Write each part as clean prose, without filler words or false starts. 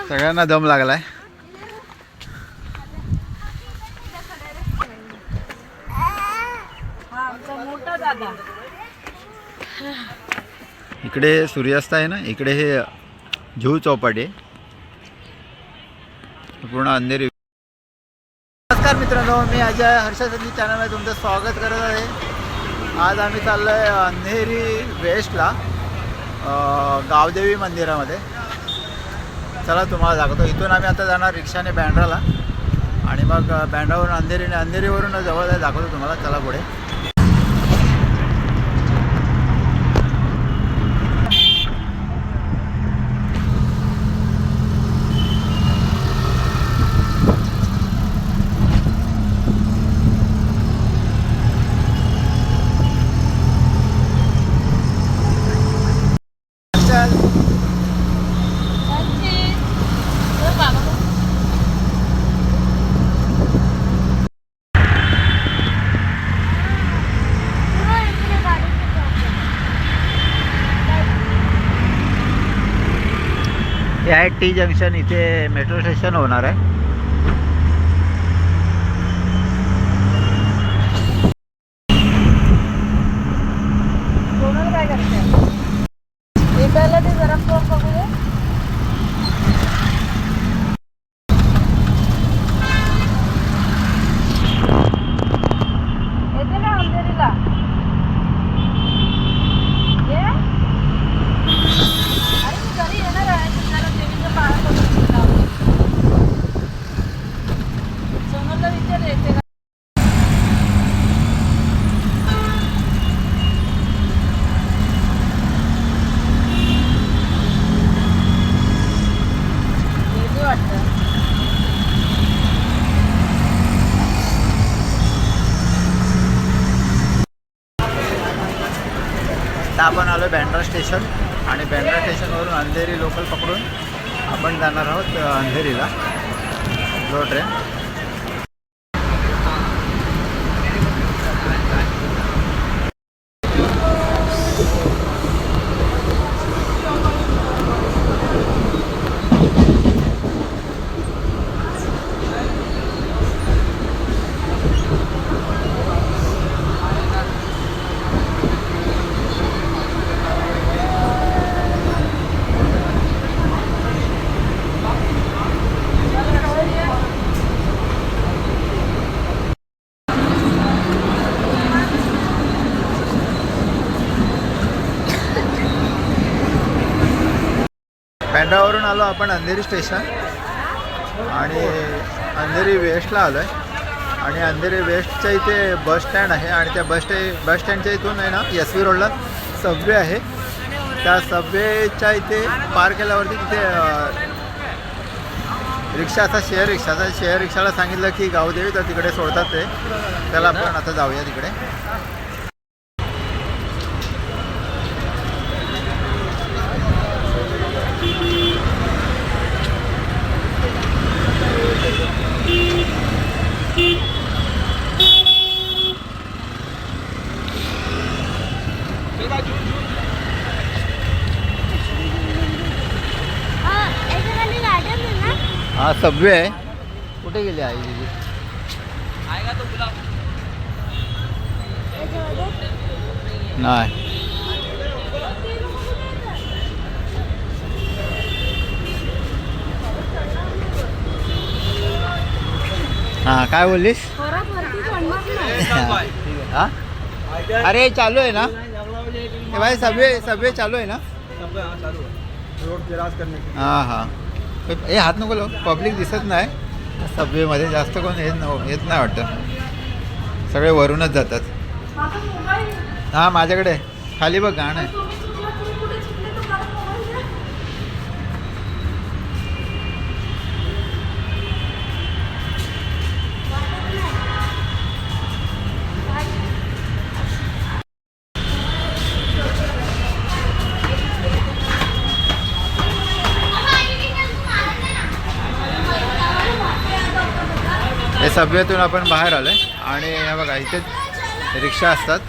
सगळ्यांना दम लागलाय. इकडे सूर्यास्त आहे ना, इकडे हे जुहू चौपाटी पूर्ण अंधेरी. नमस्कार मित्रांनो, मी अजय हर्षसंधी चॅनलमध्ये तुमचं स्वागत करत आहे. आज आम्ही चाललो आहे अंधेरी वेस्टला गावदेवी मंदिरामध्ये. चला तुम्हाला दाखवतो. इथून आम्ही आता जाणार रिक्षाने बँड्राला आणि मग बँड्रावरून अंधेरीवरून जवळ दाखवतो तुम्हाला. चला पुढे. हे आहे टी जंक्शन. इथे मेट्रो स्टेशन होणार आहे. काय करते एकाला ते जरा फोन बघू दे. येते ना अंधेरीला. ये अरे मी घरी येणार आहे. जरा देवीचं पाया पडून सोनलला विचार येते का. आता आपण आलो बँड्रा स्टेशन आणि बँड्रा स्टेशनवरून अंधेरी लोकल पकडून आपण जाणार आहोत अंधेरीला जो ट्रेन. बँड्रावरून आलो आपण अंधेरी स्टेशन आणि अंधेरी वेस्टला आलो आहे. आणि अंधेरी वेस्टच्या इथे बस स्टँड आहे आणि त्या बस स्टँडच्या इथून आहे ना SV रोडला सबवे आहे. त्या सबवेच्या इथे पार केल्यावरती तिथे रिक्षाचा शेअर रिक्षाला सांगितलं की गावदेवी, तर तिकडे सोडतात ते. त्याला आपण आता जाऊया तिकडे. हा सबवे आहे. कुठे गेली आई दिदी? नाही. हां काय बोललीस? हां अरे चालू आहे ना हे भाई. सबवे चालू आहे ना. हां हां हे हात नको लावू. पब्लिक दिसत नाही सबवेमध्ये. जास्त कोण येत नाही वाटतं. सगळे वरूनच जातात. हां माझ्याकडे खाली बघ गाणं आहे. हे सबवेतून आपण बाहेर आलो आहे आणि हे बघा इथे रिक्षा असतात.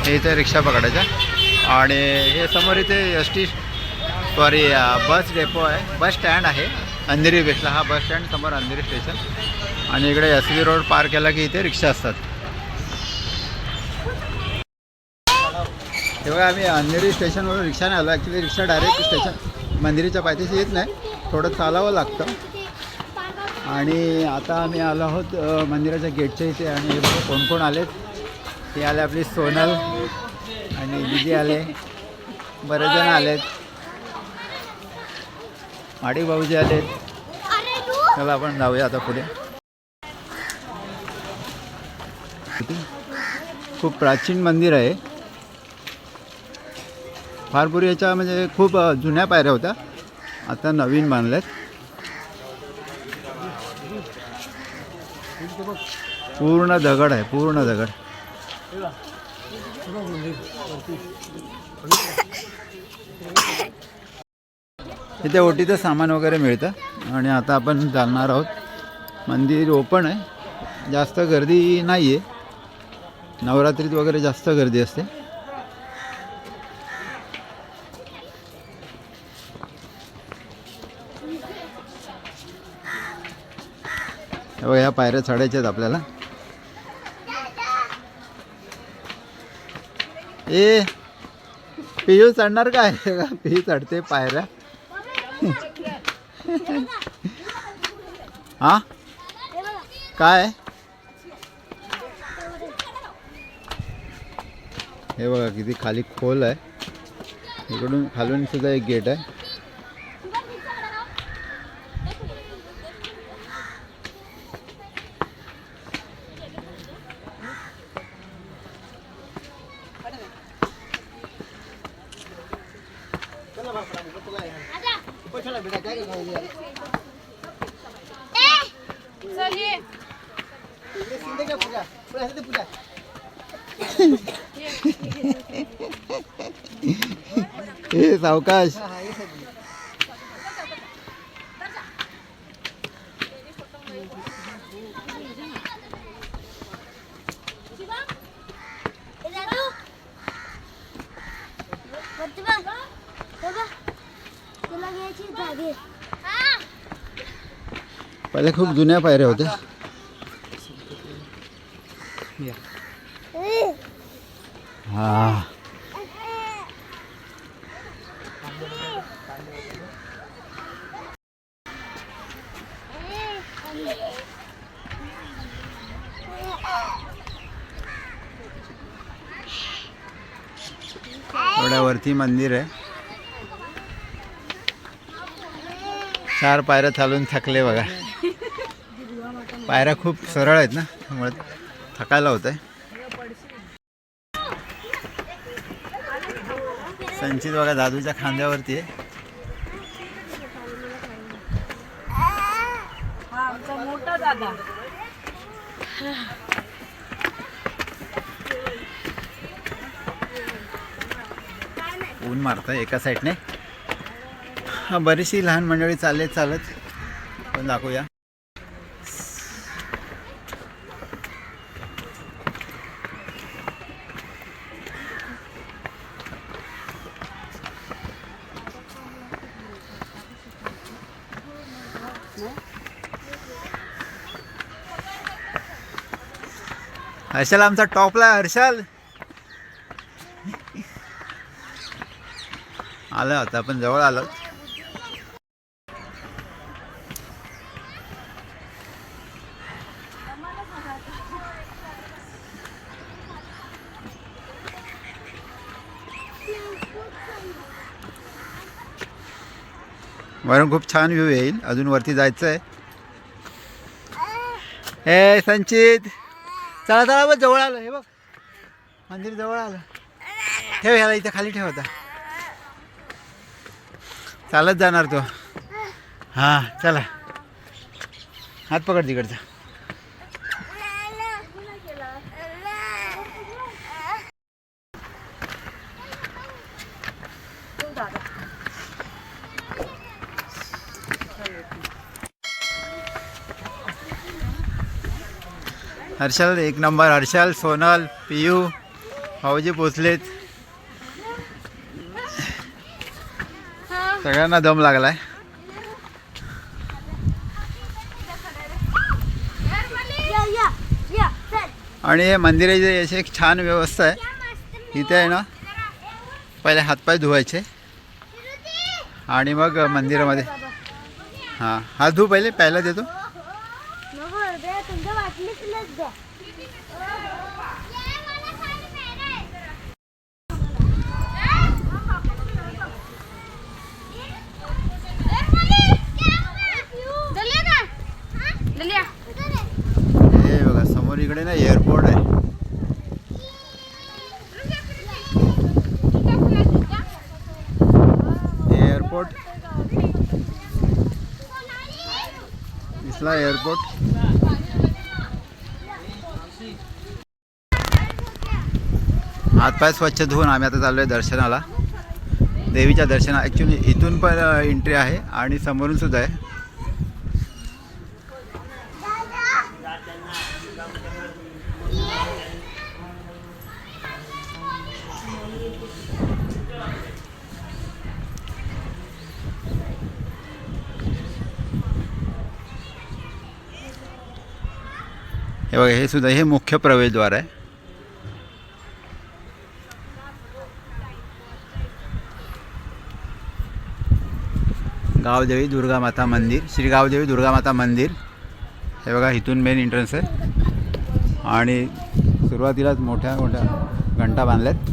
इथे रिक्षा पकडायच्या. आणि हे समोर इथे S T sorry bus depot आहे, बस स्टँड आहे अंधेरी वेस्टला. हा बस स्टँड समोर अंधेरी स्टेशन. आणि इकडे एस व्ही रोड पार केला की इथे रिक्षा असतात. तेव्हा आम्ही अंधेरी स्टेशनवरून रिक्षाने आलो. ॲक्च्युली रिक्षा डायरेक्ट स्टेशन मंदिराच्या पायथ्याशी येत नाही, थोडं चालावं लागतं. आणि आता आम्ही आलो आहोत मंदिराच्या गेटच्या इथे. आणि हे बघा कोण कोण आलेत. हे आले आपली सोनल आणि दिदी आले, बरेच जण आलेत. माडी भाऊजी आलेत. चला आपण जाऊया आता पुढे. खूप प्राचीन मंदिर आहे. फार पूर्वी याच्या म्हणजे खूप जुन्या पायऱ्या होत्या, आता नवीन बांधल्यात. पूर्ण दगड आहे, पूर्ण दगड. इथे ओटीचं सामान वगैरे मिळतं. आणि आता आपण चालणार आहोत. मंदिर ओपन आहे, जास्त गर्दी नाही आहे. नवरात्रीत वगैरे जास्त गर्दी असते. बघा ह्या पायऱ्या चढायच्या आहेत आपल्याला. ए पियू चढणार काय? पियू चढते पायऱ्या. हा काय? हे बघा किती खाली खोल आहे. इकडून खालून सुद्धा एक गेट आहे. ए सावकाश. पहिले खूप जुन्या पायऱ्या होत्या. हा एवढ्यावरती मंदिर आहे. 4 पायऱ्या चालून थकले बघा. पायऱ्या खूप सरळ आहेत ना, त्यामुळे थकायला होत आहे. संचित बघा दादूच्या खांद्यावरती आहे. मोठा दादा. ऊन मारतंय एका साईडने. बरीचशी लहान मंडळी चालत पण दाखवूया. हर्षल आमचा टॉपला. हर्षल आलं. आता आपण जवळ आलो. वरून खूप छान व्ह्यू येईल. अजून वरती जायचं आहे. हे संचित चला चला बघ जवळ आलं. हे बघ मंदिर जवळ आलं. ठेव ह्याला इथे खाली ठेव. आता चालत जाणार तो. हां चला हात पकड तिकडचा. हर्षल एक नंबर. हर्षल, सोनल, पियू, भाऊजी पोचलेत. सगळ्यांना दम लागलाय. आणि हे मंदिराची अशी एक छान व्यवस्था आहे. इथे आहे ना पहिले हातपाय धुवायचे आणि मग मंदिरामध्ये हां हात धुवू पहिले प्यायला देतो. हे बघा समोर इकडे ना एअरपोर्ट आहे. एअरपोर्ट दिसला एअरपोर्ट. हातपाय स्वच्छ धुवून आम्ही आता चाललो आहे दर्शनाला, देवीच्या दर्शना. ॲक्च्युली इथून पण एंट्री आहे आणि समोरून सुद्धा आहे. हे बघा हे सुद्धा हे मुख्य प्रवेशद्वार आहे. गावदेवी दुर्गा माता मंदिर, श्री गावदेवी दुर्गा माता मंदिर. हे बघा इथून मेन एंट्रन्स आहे आणि सुरुवातीलाच मोठ्या मोठ्या घंटा बांधल्यात.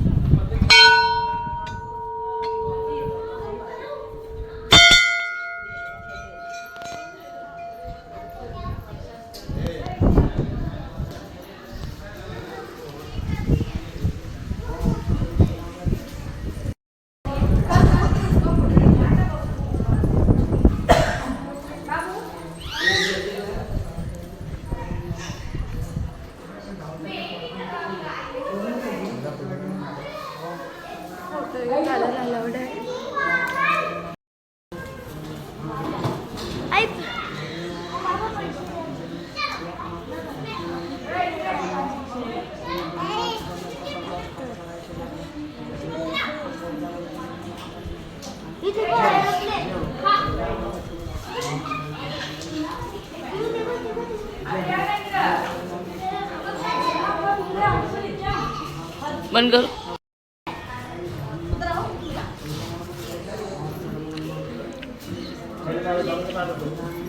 बंद कर.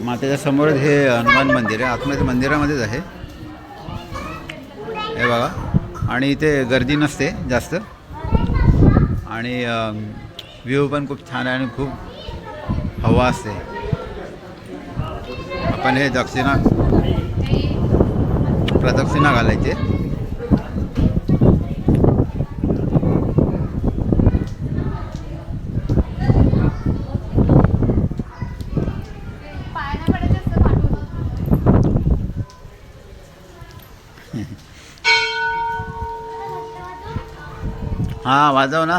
मातेच्या समोरच हे हनुमान मंदिर आहे. आतमध्ये मंदिरामध्येच आहे हे बघा. आणि इथे गर्दी नसते जास्त आणि व्ह्यू पण खूप छान आहे आणि खूप हवा असते. आपण हे प्रदक्षिणा घालायचे. हां वाजव ना.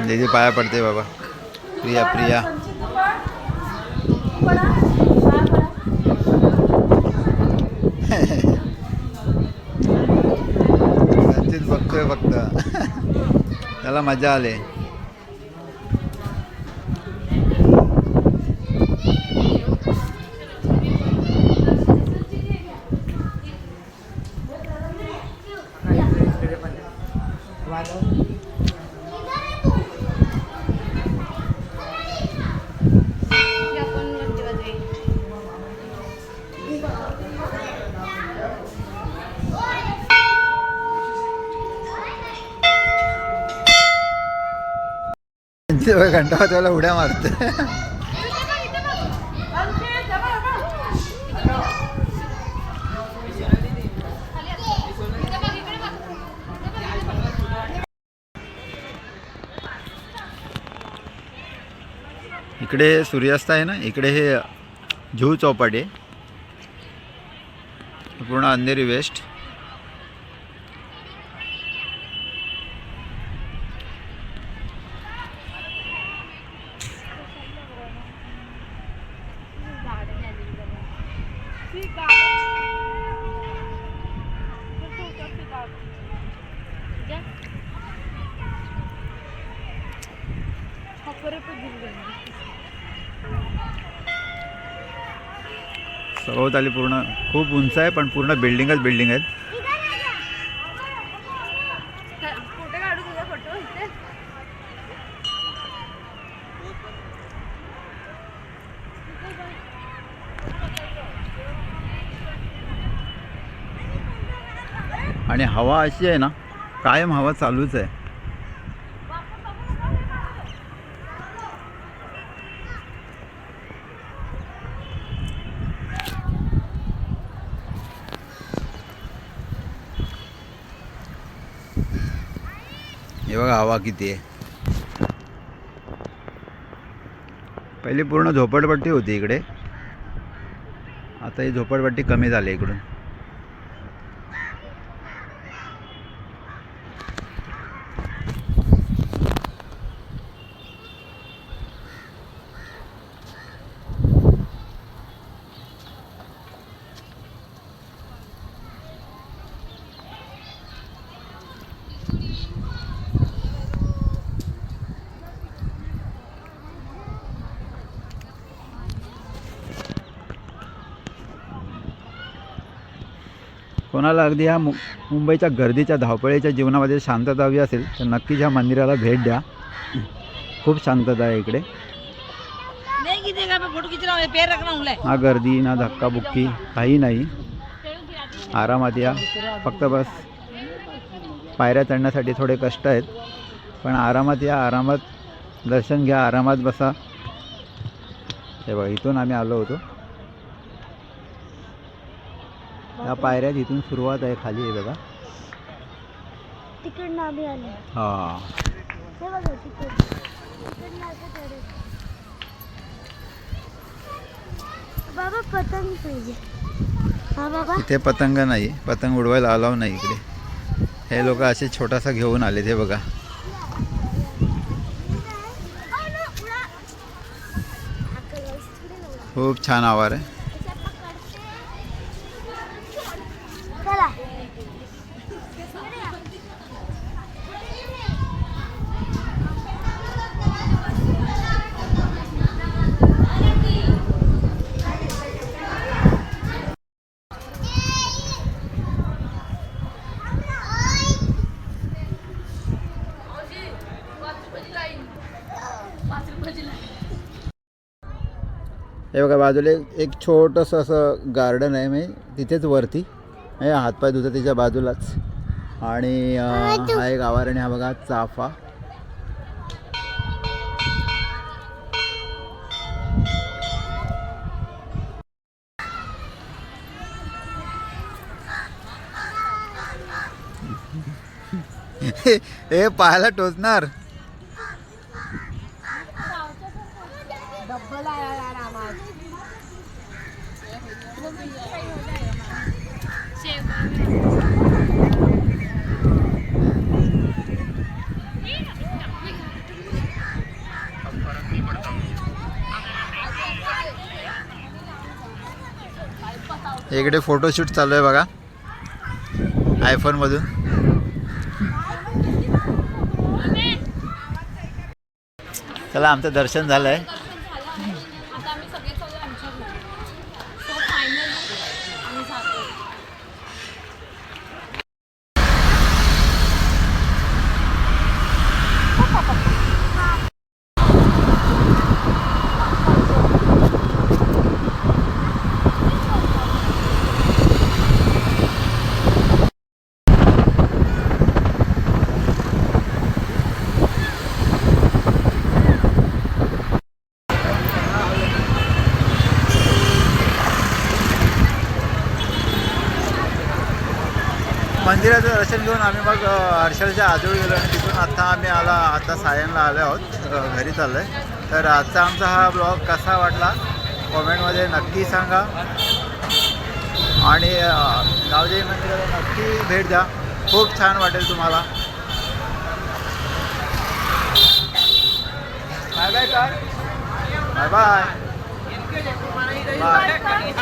दीदी पाया पडते बाबा. प्रिया प्रिया रंजित बघतोय फक्त. त्याला मजा आले. घंटा वाजवायला उड्या मारते. इकडे सूर्यास्त आहे ना. इकडे हे जुहू चौपाटी पूर्ण अंधेरी वेस्ट. सभोवताली पूर्ण खूप उंच आहे, पण पूर्ण बिल्डिंगच बिल्डिंग आहेत. फोटो काढू तुझा फोटो इथे. आणि हवा अशी आहे ना, कायम हवा चालूच आहे. हे बघा हवा किती आहे. पहिली पूर्ण झोपडपट्टी होती इकडे, आता ही झोपडपट्टी कमी झाली इकडून. कोणाला अगदी ह्या मुंबईच्या गर्दीच्या धावपळीच्या जीवनामध्ये शांतता हवी असेल तर नक्कीच ह्या मंदिराला भेट द्या. खूप शांतता आहे इकडे. ना गर्दी ना धक्काबुक्की काही नाही. आरामात या. फक्त बस पायऱ्या चढण्यासाठी थोडे कष्ट आहेत, पण आरामात या, आरामात दर्शन घ्या, आरामात बसा. हे बघा इथून आम्ही आलो होतो. या पायऱ्या इथून सुरुवात आहे, खाली आहे बघा. तिकडनं आम्ही आलो. हां हे बघा तिकडनं असं चढायचं. बाबा पतंग पाहिजे. हा बाबा इथे पतंग नाही, पतंग उडवायला अलाव नाही इकडे. हे लोक असे छोटासा घेऊन आले. ते बघा खूप छान आवार आहे. चला. हे बघा बाजूला एक छोटंसं असं गार्डन आहे, म्हणजे तिथेच वरती हे हातपाय धुतात त्याच्या बाजूलाच. आणि हा एक आवार आणि हा बघा चाफा. हे पायाला टोचणार. डब्बल आया यार आवाज. इकडे फोटोशूट चालू आहे बघा आयफोन मधून. चला आमचं दर्शन झालं आहे. आता आम्ही सगळे सगळे आमच्या घरी. सो फायनली आम्ही जातो. मंदिराचं दर्शन घेऊन आम्ही मग हर्षलच्या आजोळी गेलो आणि तिथून आता सायनला आलो आहोत, घरी चाललो आहे. तर आजचा आमचा हा ब्लॉग कसा वाटला कॉमेंटमध्ये नक्की सांगा आणि गावदेवी मंदिराला नक्की भेट द्या. खूप छान वाटेल तुम्हाला. बाय बाय कर. Bye bye. बाय.